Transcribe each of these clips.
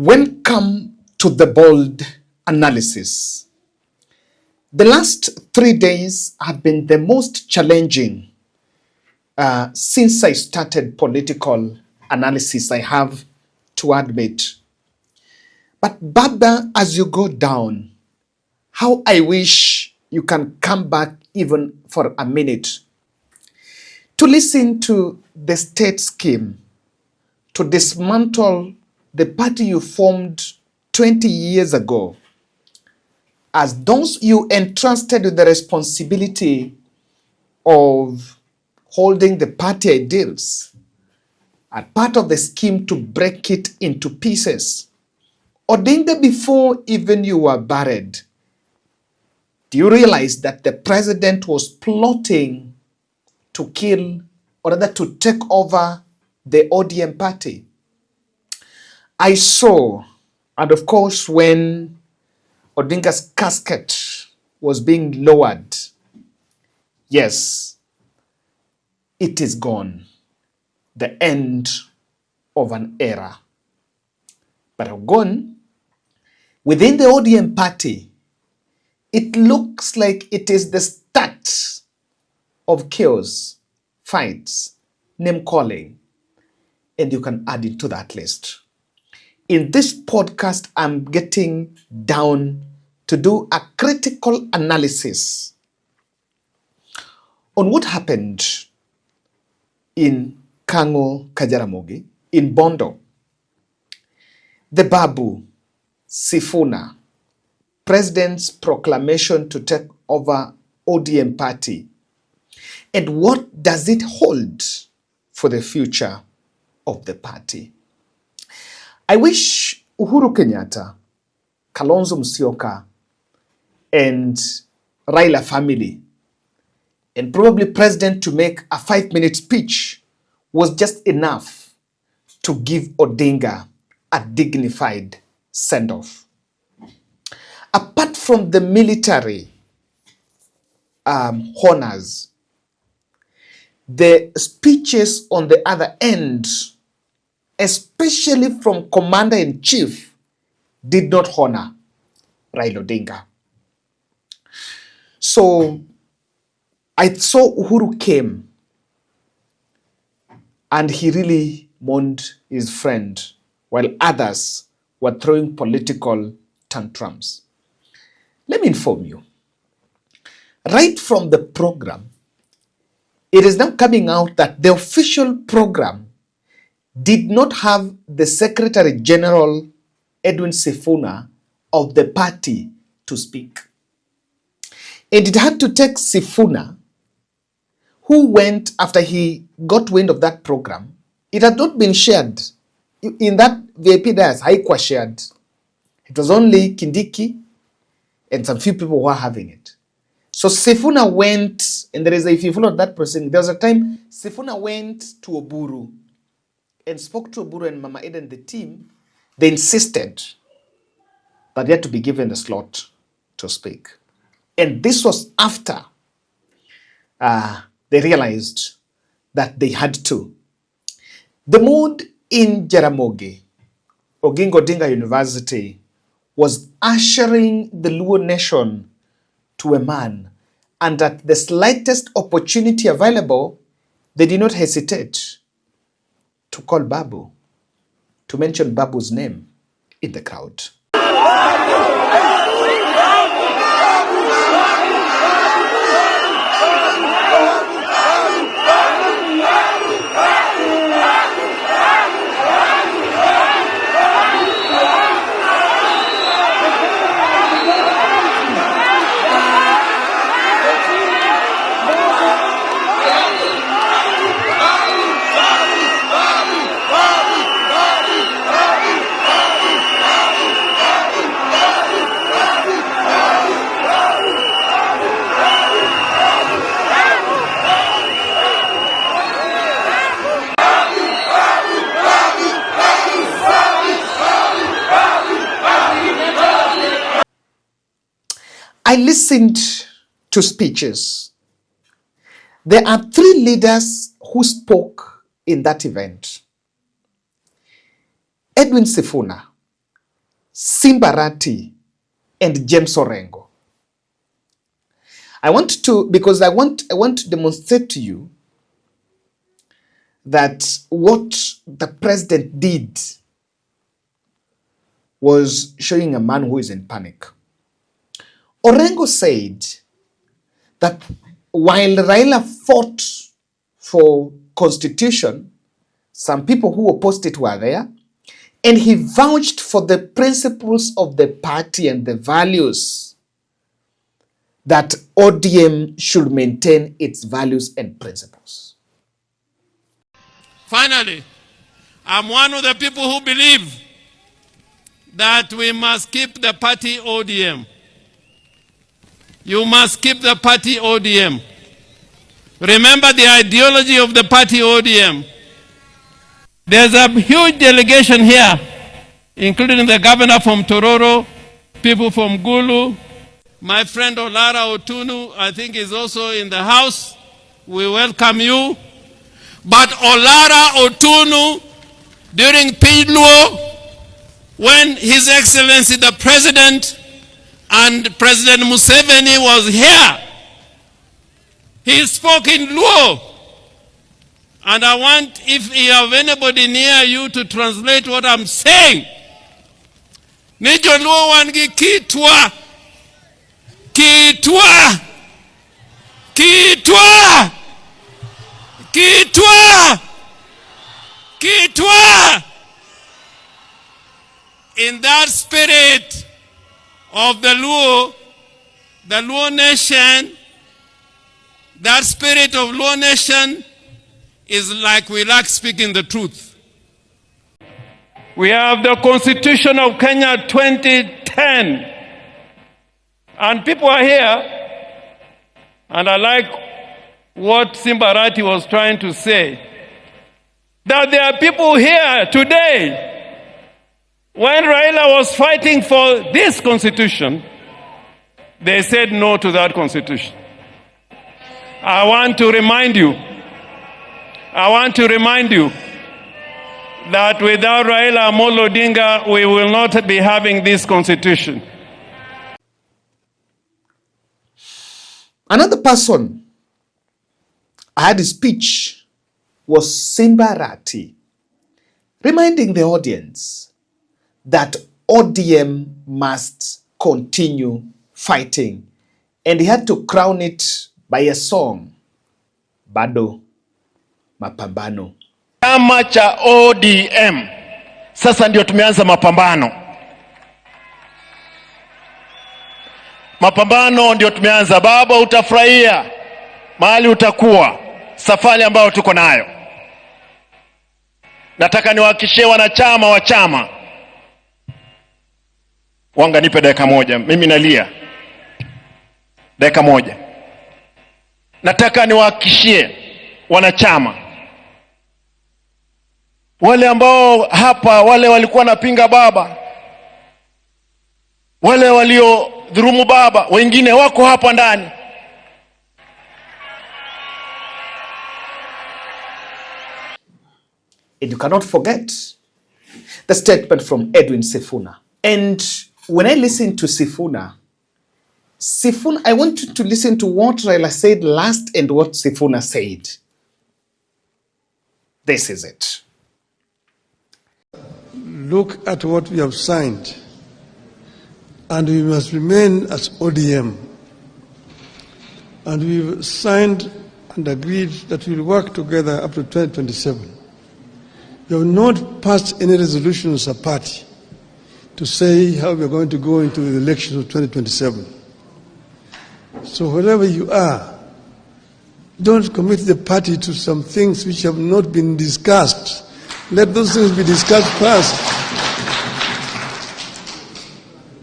Welcome to the bold analysis. The last 3 days have been the most challenging since I started political analysis, I have to admit. But Baba, as you go down, how I wish you can come back even for a minute to listen to the state scheme to dismantle the party you formed 20 years ago, as those you entrusted with the responsibility of holding the party ideals are part of the scheme to break it into pieces. Odinga, before even you were buried, do you realize that the president was plotting to kill, or rather to take over the ODM party? I saw, and of course, when Odinga's casket was being lowered, yes, it is gone. The end of an era. But gone, within the ODM party, it looks like it is the start of chaos, fights, name calling, and you can add it to that list. In this podcast, I'm getting down to do a critical analysis on what happened in Kango Kajaramogi, in Bondo, the Babu, Sifuna, president's proclamation to take over ODM party, and what does it hold for the future of the party? I wish Uhuru Kenyatta, Kalonzo Musyoka, and Raila family, and probably president to make a 5-minute speech was just enough to give Odinga a dignified send-off. Apart from the military honors, the speeches on the other end, especially from Commander-in-Chief, did not honor Raila Odinga. So I saw Uhuru came and he really mourned his friend while others were throwing political tantrums. Let me inform you. Right from the program, it is now coming out that the official program did not have the Secretary General Edwin Sifuna of the party to speak. And it had to take Sifuna, who went after he got wind of that program. It had not been shared. In that VIP dais, haikuwa shared. It was only Kindiki and some few people who were having it. So Sifuna went, and if you follow that person, there was a time Sifuna went to Oburu and spoke to Oburu and Mama Eden, the team. They insisted that they had to be given the slot to speak. And this was after they realized that they had to. The mood in Jaramogi, Oginga Odinga University, was ushering the Luo nation to a man, and at the slightest opportunity available, they did not hesitate to call Babu, to mention Babu's name in the crowd. I listened to speeches. There are 3 leaders who spoke in that event. Edwin Sifuna, Simba Arati and James Orengo. I want to demonstrate to you that what the president did was showing a man who is in panic. Orengo said that while Raila fought for constitution, some people who opposed it were there, and he vouched for the principles of the party and the values that ODM should maintain its values and principles. Finally, I'm one of the people who believe that we must keep the party ODM. You must keep the party ODM. Remember the ideology of the party ODM. There's a huge delegation here, including the governor from Tororo, people from Gulu. My friend Olara Otunu, I think, is also in the house. We welcome you. But Olara Otunu, during Pidluo, when His Excellency the President and President Museveni was here, he spoke in Luo. And I want, if you have anybody near you, to translate what I'm saying. Nijo Luo wangi kitwa. Kitwa. Kitwa. Kitwa. Kitwa. In that spirit of the Luo nation, that spirit of Luo nation is like we like speaking the truth. We have the Constitution of Kenya 2010. And people are here, and I like what Simba Arati was trying to say, that there are people here today, when Raila was fighting for this constitution, they said no to that constitution. I want to remind you that without Raila Amolo Odinga, we will not be having this constitution. Another person I had a speech was Simba Arati, reminding the audience that ODM must continue fighting, and he had to crown it by a song, Bado Mapambano. Chama cha ODM sasa ndio tumeanza mapambano. Mapambano ndio tumeanza. Baba, utafurahia mahali utakuwa, safari ambayo tuko nayo. Nataka niwahakikishie wanachama wa chama. Wanga, nipe dakika moja, mimi nalia. Dakika moja. Nataka niwahakikishie wanachama, wale ambao hapa, wale walikuwa napinga baba, wale walio dhurumu baba, wengine wako hapa ndani. And you cannot forget the statement from Edwin Sifuna. And when I listen to Sifuna, I want you to listen to what Raila said last and what Sifuna said. This is it. Look at what we have signed, and we must remain as ODM. And we've signed and agreed that we'll work together up to 2027. We have not passed any resolution as a party to say how we're going to go into the elections of 2027. So wherever you are, don't commit the party to some things which have not been discussed. Let those things be discussed first.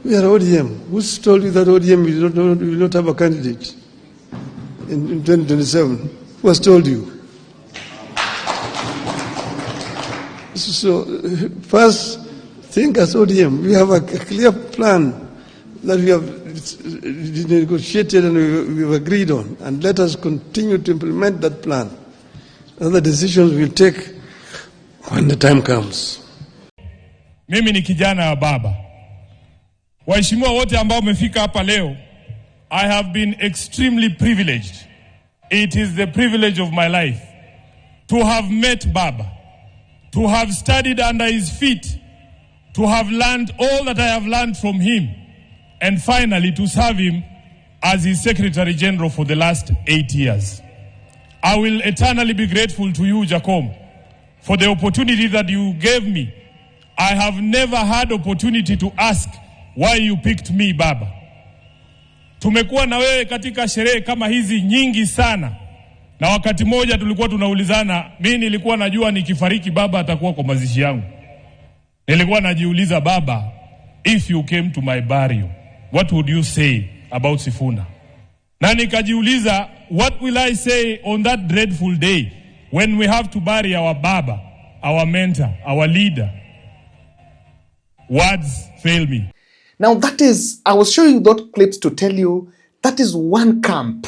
We are ODM. Who's told you that ODM will not have a candidate in 2027? Who has told you? So first, think as ODM. We have a clear plan that we have negotiated and we've agreed on, and let us continue to implement that plan. Other decisions we'll take when the time comes. Mimi ni kijana wa baba. Waheshimiwa wote ambao umefika hapa leo, I have been extremely privileged. It is the privilege of my life to have met Baba, to have studied under his feet, to have learned all that I have learned from him, and finally to serve him as his Secretary General for the last 8 years. I will eternally be grateful to you, Jacom, for the opportunity that you gave me. I have never had opportunity to ask why you picked me, Baba. Tumekuwa na wewe katika sherehe kama hizi nyingi sana. Na wakati moja tulikuwa tunaulizana, mimi nilikuwa najua nikifariki Baba atakuwa kwa mazishi yangu. Nilikuwa najiuliza, Baba, if you came to my burial, what would you say about Sifuna? Na nikajiuliza, what will I say on that dreadful day when we have to bury our Baba, our mentor, our leader? Words fail me. Now that is, I was showing you those clips to tell you that is one camp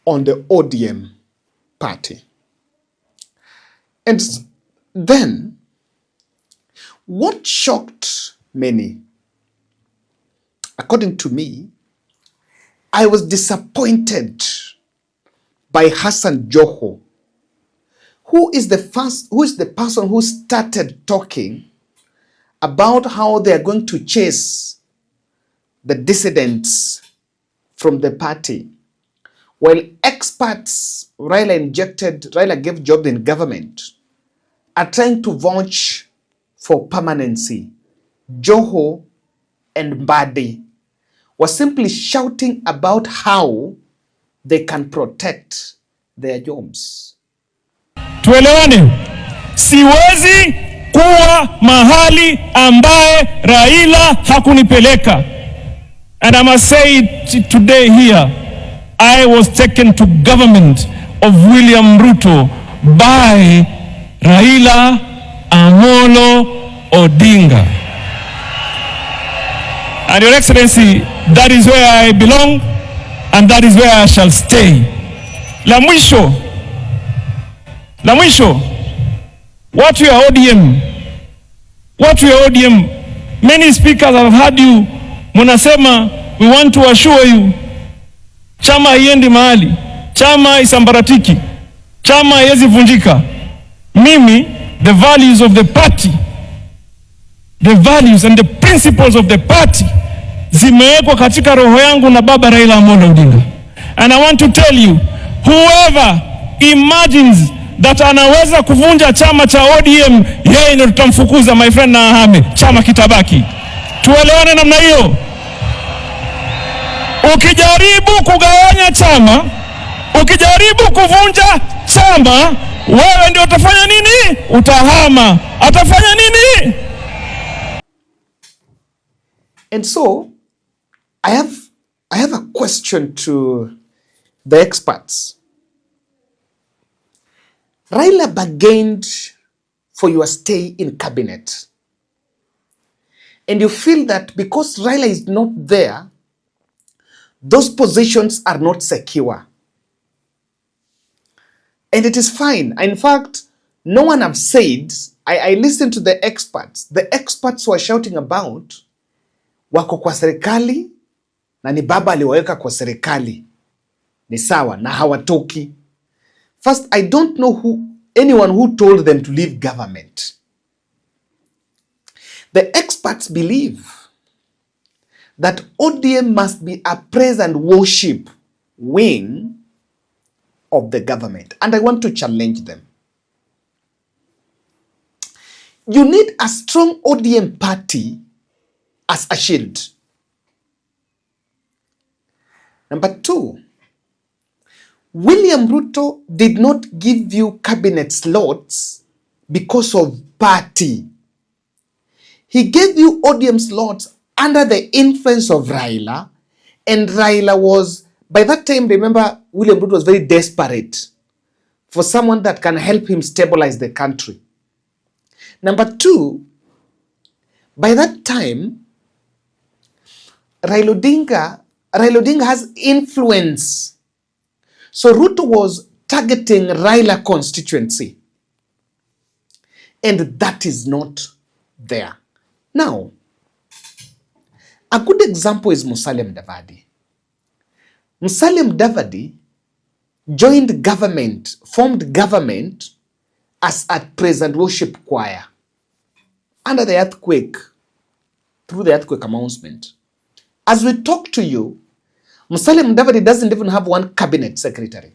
on the ODM party. And then, what shocked many, according to me, I was disappointed by Hassan Joho, who is the person who started talking about how they are going to chase the dissidents from the party. While experts, Raila gave jobs in government, are trying to vouch for permanency. Joho and Mbadi were simply shouting about how they can protect their jobs. Tuelewane, siwezi kuwa mahali ambaye Raila hakunipeleka. And I must say it today here, I was taken to government of William Ruto by Raila Amolo Odinga. And Your Excellency, that is where I belong and that is where I shall stay. La mwisho, watu ya ODM, many speakers have heard you, munasema, we want to assure you, chama haiendi mahali, chama isambaratiki, chama haiwezi vunjika. Mimi, the values of the party, the values and the principles of the party, zimewekwa katika roho yangu na Baba Raila Amolo Odinga. And I want to tell you, whoever imagines that anaweza kuvunja chama cha ODM, yeye ndio tutamfukuza, my friend, na ahame, chama kitabaki. Tuelewane namna hiyo. Ukijaribu kugawanya chama, ukijaribu kuvunja chama, wewe ndio utafanya nini? Utahama. Atafanya nini? And so, I have a question to the experts. Raila bargained for your stay in cabinet. And you feel that because Raila is not there, those positions are not secure. And it is fine. In fact, no one have said, I listened to the experts. The experts were shouting about, wako kwa serikali, na ni baba aliwaweka kwa serikali. Ni sawa, na hawatoki. First, I don't know anyone who told them to leave government. The experts believe that ODM must be a praise and worship wing of the government. And I want to challenge them. You need a strong ODM party as a shield. Number two, William Ruto did not give you cabinet slots because of party. He gave you ODM slots under the influence of Raila, and Raila was, by that time, remember, William Ruto was very desperate for someone that can help him stabilize the country. Number two, by that time, Raila Odinga has influence. So Ruto was targeting Raila constituency. And that is not there. Now, A good example is Musalia Mudavadi. Musalia Mudavadi joined government, formed government as a praise and worship choir under the earthquake, through the earthquake announcement. As we talk to you, Musalia Mudavadi doesn't even have one cabinet secretary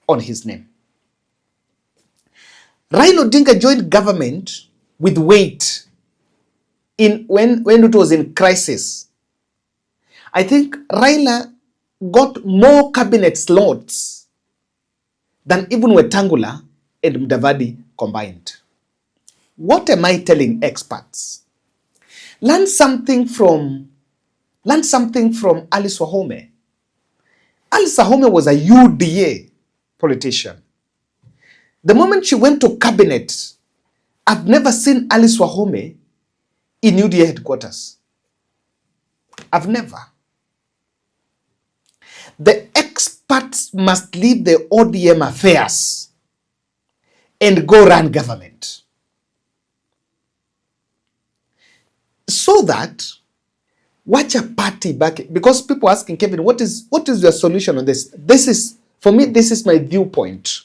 on his name. Raila Odinga joined government with weight when it was in crisis. I think Raila got more cabinet slots than even Wetangula and Mudavadi combined. What am I telling experts? Learn something from Alice Wahome. Alice Wahome was a UDA politician. The moment she went to cabinet, I've never seen Alice Wahome in UDA headquarters. I've never. The experts must leave the ODM affairs and go run government. So that, watch a party back, because people are asking, Kevin, what is your solution on this? For me, this is my viewpoint.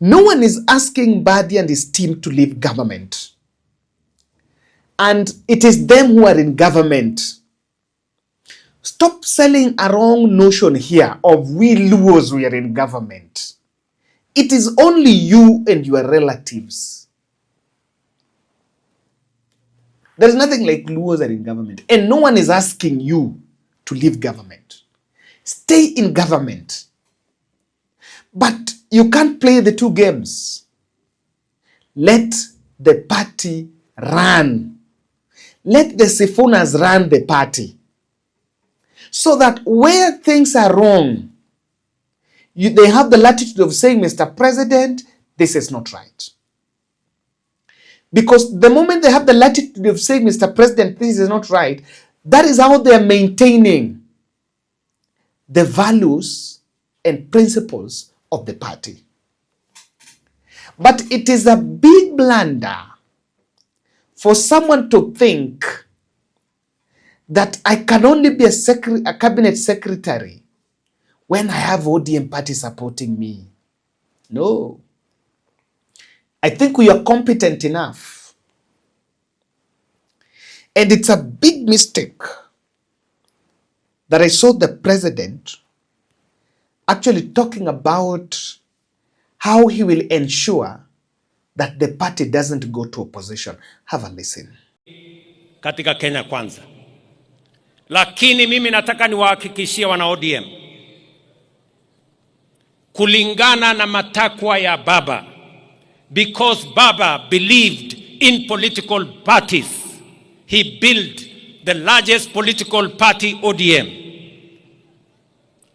No one is asking Badi and his team to leave government. And it is them who are in government. Stop selling a wrong notion here of we Luos, we are in government. It is only you and your relatives. There's nothing like Luos are in government. And no one is asking you to leave government. Stay in government. But you can't play the two games. Let the party run. Let the Sifunas run the party. So that where things are wrong, they have the latitude of saying, Mr. President, this is not right. Because the moment they have the latitude of saying, Mr. President, this is not right, that is how they are maintaining the values and principles of the party. But it is a big blunder for someone to think that I can only be a cabinet secretary when I have ODM party supporting me. No. I think we are competent enough. And it's a big mistake that I saw the president actually talking about how he will ensure that the party doesn't go to opposition. Have a listen. Katika Kenya kwanza. Lakini mimi nataka niwahakikishie wana ODM, kulingana na matakwa ya Baba, because Baba believed in political parties, he built the largest political party, ODM.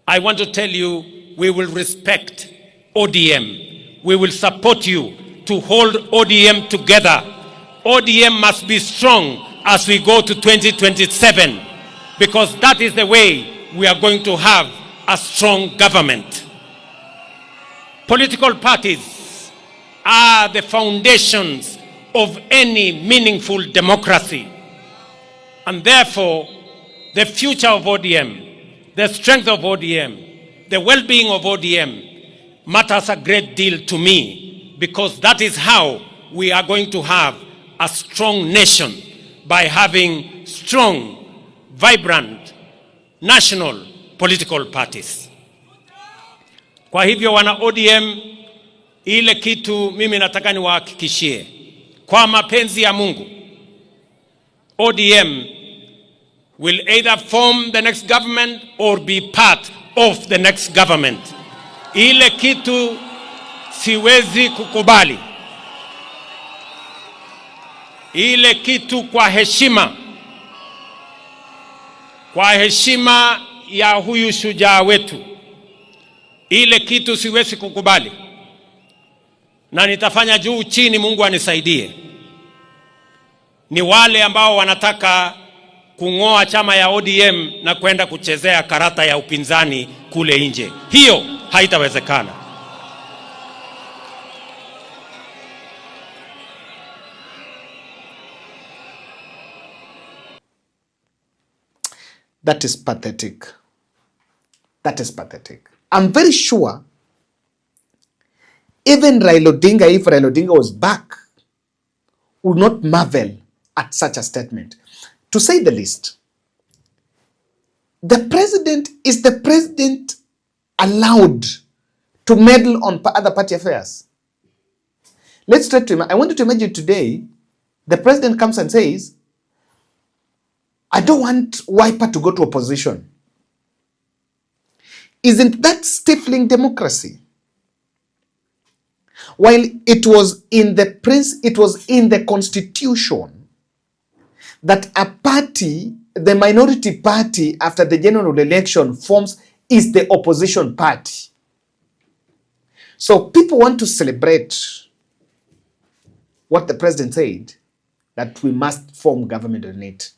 I want to tell you, we will respect ODM. We will support you to hold ODM together. ODM must be strong as we go to 2027, because that is the way we are going to have a strong government. Political parties are the foundations of any meaningful democracy. And therefore, the future of ODM, the strength of ODM, the well-being of ODM matters a great deal to me, because that is how we are going to have a strong nation, by having strong, vibrant, national political parties. Kwa hivyo wana ODM, ile kitu mimi nataka niwahakikishie, kwa mapenzi ya Mungu, ODM will either form the next government or be part of the next government. Ile kitu siwezi kukubali. Ile kitu kwa heshima ya huyu shujaa wetu, ile kitu siwezi kukubali, na nitafanya juu chini, Mungu anisaidie. Ni wale ambao wanataka kung'oa chama ya ODM na kwenda kuchezea karata ya upinzani kule nje. Hiyo haitawezekana. That is pathetic. That is pathetic. I'm very sure even Raila Odinga, if Raila Odinga was back, would not marvel at such a statement. To say the least, the president allowed to meddle on other party affairs? Let's try to. I want you to imagine today, the president comes and says, I don't want Wiper to go to opposition. Isn't that stifling democracy? While it was in the constitution that a party, the minority party after the general election forms, is the opposition party. So people want to celebrate what the president said, that we must form government on it.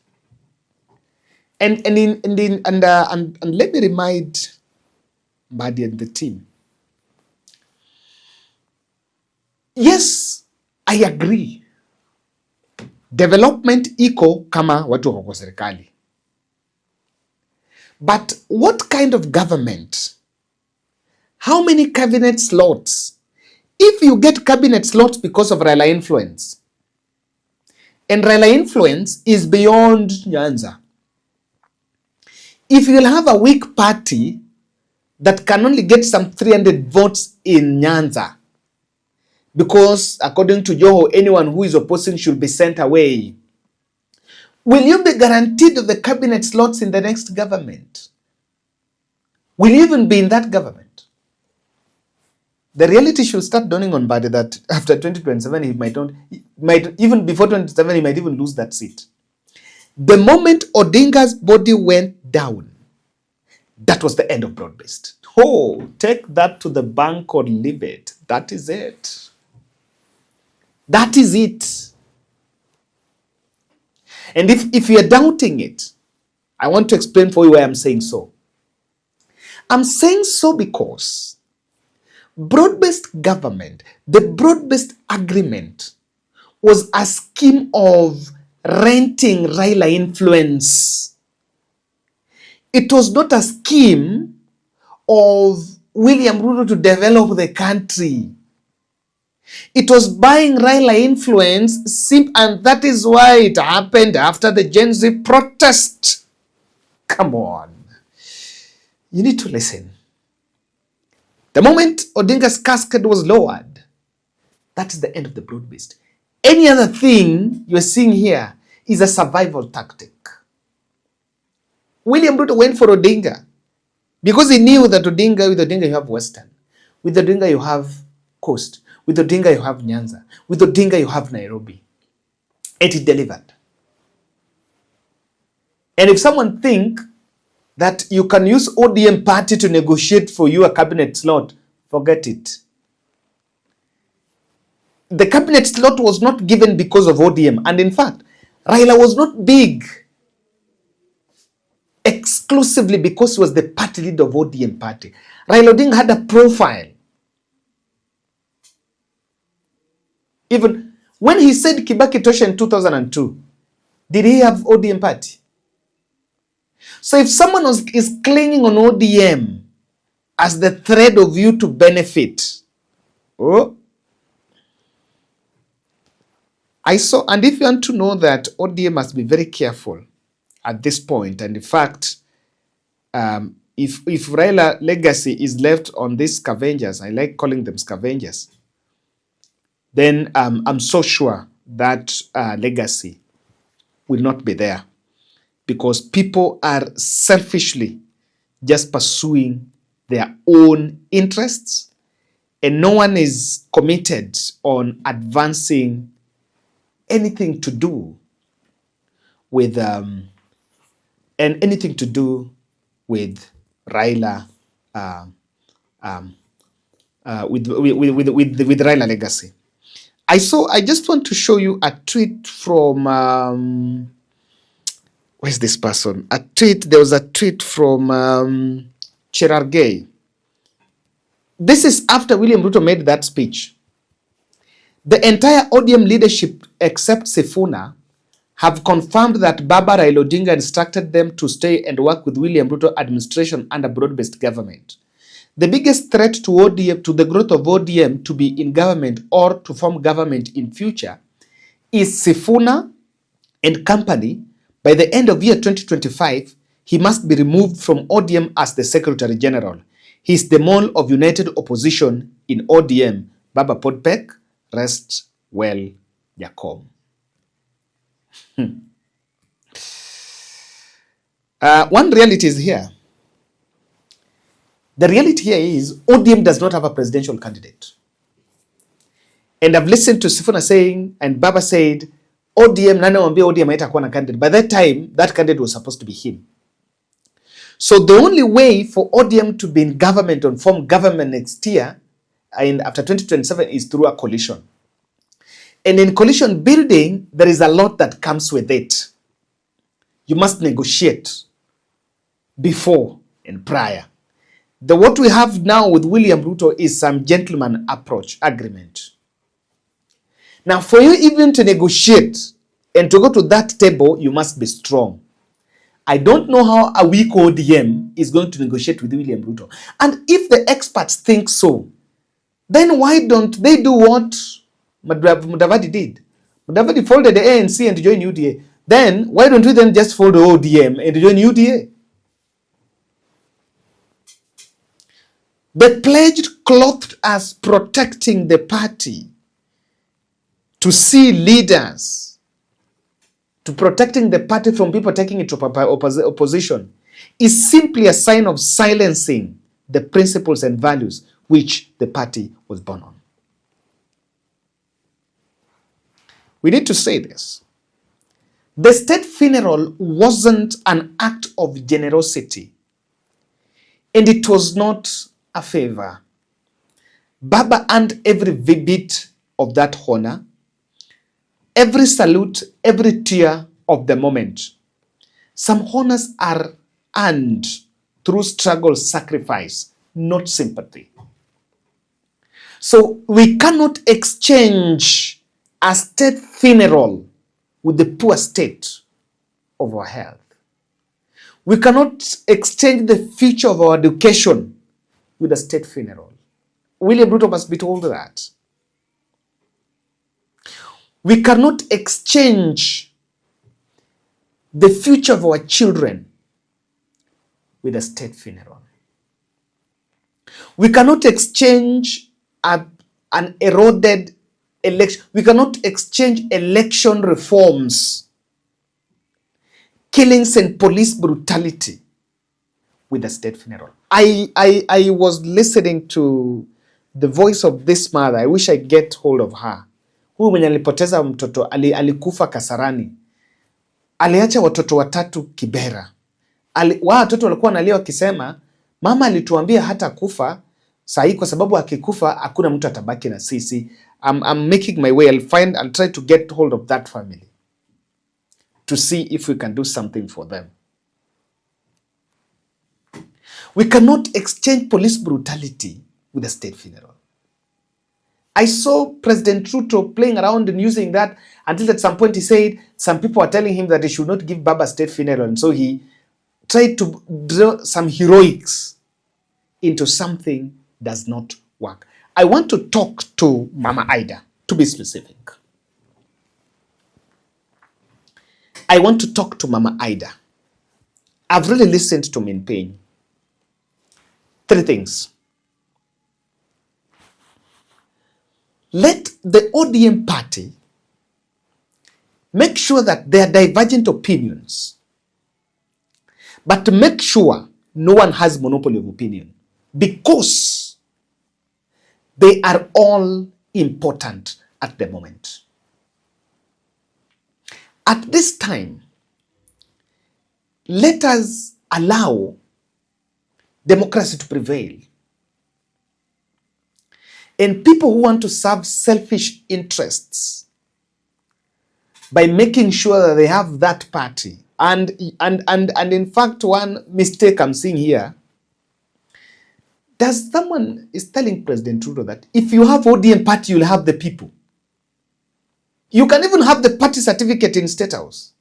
And let me remind Mbadi and the team. Yes, I agree. Development iko kama watu wako kwa serikali. But what kind of government? How many cabinet slots? If you get cabinet slots because of Raila influence, and Raila influence is beyond Nyanza. If you'll have a weak party that can only get some 300 votes in Nyanza, because according to Joho, anyone who is opposing should be sent away, will you be guaranteed of the cabinet slots in the next government? Will you even be in that government? The reality should start dawning on Mbadi that after 2027, he might even before 2027, he might even lose that seat. The moment Odinga's body went down, that was the end of broad-based. Oh, take that to the bank or leave it. That is it. That is it. And if you're doubting it, I want to explain for you why I'm saying so. I'm saying so because broad-based government, the broad-based agreement was a scheme of renting Raila influence. It was not a scheme of William Ruto to develop the country. It was buying Raila influence, and that is why it happened after the Gen Z protest. Come on. You need to listen. The moment Odinga's casket was lowered, that is the end of the broad-based. Any other thing you're seeing here is a survival tactic. William Ruto went for Odinga because he knew that with Odinga you have Western. With Odinga you have Coast. With Odinga you have Nyanza. With Odinga you have Nairobi. And he delivered. And if someone think that you can use ODM party to negotiate for you a cabinet slot, forget it. The cabinet slot was not given because of ODM. And in fact, Raila was not big exclusively because he was the party leader of ODM party. Raila Odinga had a profile. Even when he said Kibaki Tosha in 2002, did he have ODM party? So if someone is clinging on ODM as the thread of you to benefit, and if you want to know that ODM must be very careful at this point, and in fact, if Raila legacy is left on these scavengers, I like calling them scavengers, then I'm so sure that legacy will not be there, because people are selfishly just pursuing their own interests, and no one is committed on advancing anything to do with Raila, with Raila legacy. I just want to show you a tweet from where's this person? There was a tweet from Cherargei. This is after William Ruto made that speech. The entire ODM leadership, except Sifuna, have confirmed that Baba Raila Odinga instructed them to stay and work with William Ruto administration under broad-based government. The biggest threat to ODM, to the growth of ODM to be in government or to form government in future is Sifuna and company. By the end of year 2025, he must be removed from ODM as the Secretary General. He is the mole of united opposition in ODM. Baba Podpek, rest well, Jacob. One reality is here. The reality here is ODM does not have a presidential candidate. And I've listened to Sifuna saying, and Baba said, ODM, nane wambia ODM haitakuwa na candidate. By that time, that candidate was supposed to be him. So the only way for ODM to be in government and form government next year, and after 2027, is through a coalition. And in coalition building, there is a lot that comes with it. You must negotiate before and prior. What we have now with William Ruto is some gentleman approach agreement. Now, for you even to negotiate and to go to that table, you must be strong. I don't know how a weak ODM is going to negotiate with William Ruto. And if the experts think so, then why don't they do what Mudavadi did? Mudavadi folded the ANC and joined UDA. Then, why don't we then just fold the ODM and join UDA? The pledge clothed as protecting the party, to see leaders, to protecting the party from people taking it to opposition, is simply a sign of silencing the principles and values which the party was born on. We need to say this. The state funeral wasn't an act of generosity, and it was not a favor. Baba earned every bit of that honor, every salute, every tear of the moment. Some honors are earned through struggle, sacrifice, not sympathy. So we cannot exchange a state funeral with the poor state of our health. We cannot exchange the future of our education with a state funeral. William Ruto must be told that. We cannot exchange the future of our children with a state funeral. We cannot exchange an eroded election. We cannot exchange election reforms, killings and police brutality with a state funeral. I was listening to the voice of this mother. I wish I get hold of her. Huyu mwenye alipoteza mtoto, alikufa Kasarani. Aliacha watoto watatu Kibera. Watoto walikuwa wanalia wakisema, mama alituambia hata kufa, sahi kwa sababu akikufa hakuna mtu atabaki na sisi. I'm making my way. I'll try to get hold of that family to see if we can do something for them. We cannot exchange police brutality with a state funeral. I saw President Ruto playing around and using that until at some point he said some people are telling him that he should not give Baba a state funeral. And so he tried to draw some heroics into something does not work. I want to talk to Mama Ida, to be specific. I want to talk to Mama Ida. I've really listened to Min Pain. 3 things. Let the ODM party make sure that there are divergent opinions, but to make sure no one has monopoly of opinion, because they are all important at the moment. At this time, let us allow democracy to prevail. And people who want to serve selfish interests by making sure that they have that party. And in fact, one mistake I'm seeing here, someone is telling President Ruto that if you have ODM party, you'll have the people. You can even have the party certificate in State House.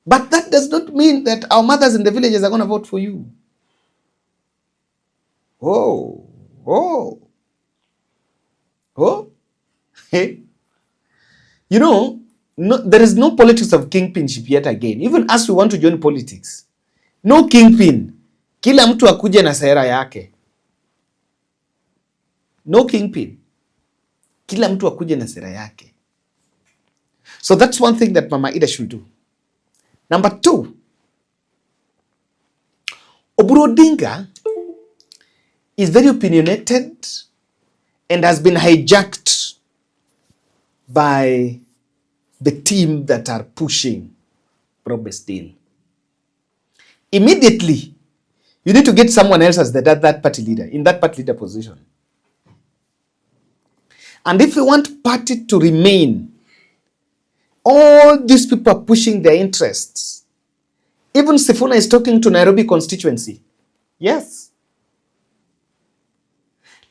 But that does not mean that our mothers in the villages are going to vote for you. Oh. Hey. You know, there is no politics of kingpinship yet again. Even as we want to join politics. No kingpin. Kila mtu akuje na sera yake. No kingpin. Kila mtu akuje na sera yake. So that's one thing that Mama Ida should do. Number 2, Oburu Odinga is very opinionated and has been hijacked by the team that are pushing Robert's deal. Immediately, you need to get someone else as that party leader, in that party leader position. And if you want party to remain, all these people are pushing their interests. Even Sifuna is talking to Nairobi constituency. Yes.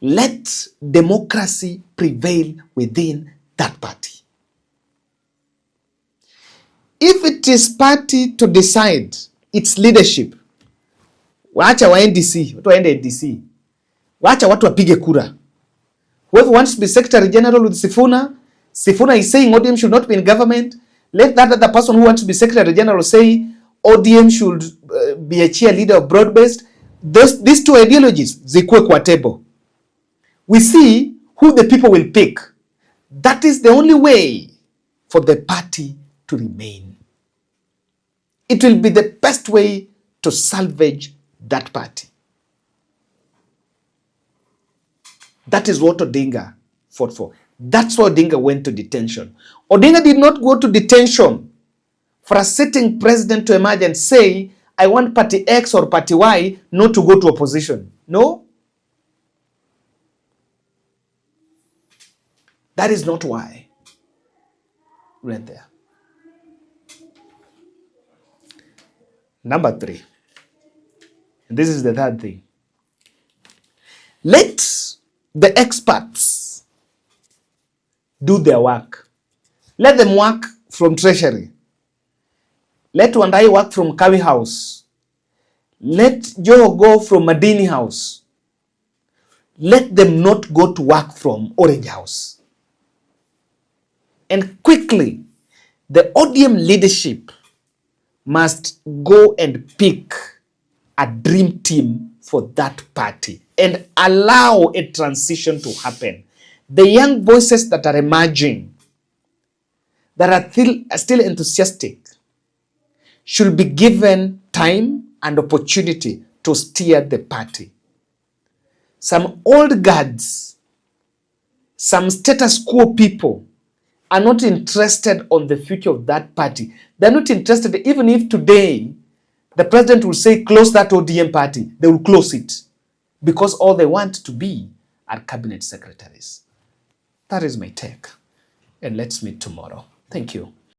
Let democracy prevail within that party. If it is party to decide its leadership, waacha wa NDC, watu waende NDC. Waacha watu wapige kura. Whoever wants to be Secretary General with Sifuna, Sifuna is saying ODM should not be in government. Let that other person who wants to be Secretary General say ODM should be a cheerleader of broad-based. These two ideologies, zikuwe kwa table. We see who the people will pick. That is the only way for the party to remain. It will be the best way to salvage that party. That is what Odinga fought for. That's why Odinga went to detention. Odinga did not go to detention for a sitting president to emerge and say, I want party X or party Y not to go to opposition. No. That is not why. Right there. Number 3. And this is the third thing. Let the experts do their work. Let them work from Treasury. Let Wandai work from Kawi House. Let Joe go from Madini House. Let them not go to work from Orange House. And quickly, the ODM leadership must go and pick a dream team for that party and allow a transition to happen. The young voices that are emerging, that are still enthusiastic, should be given time and opportunity to steer the party. Some old guards, some status quo people are not interested on the future of that party. They're not interested, even if today the president will say, close that ODM party, they will close it because all they want to be are cabinet secretaries. That is my take. And let's meet tomorrow. Thank you.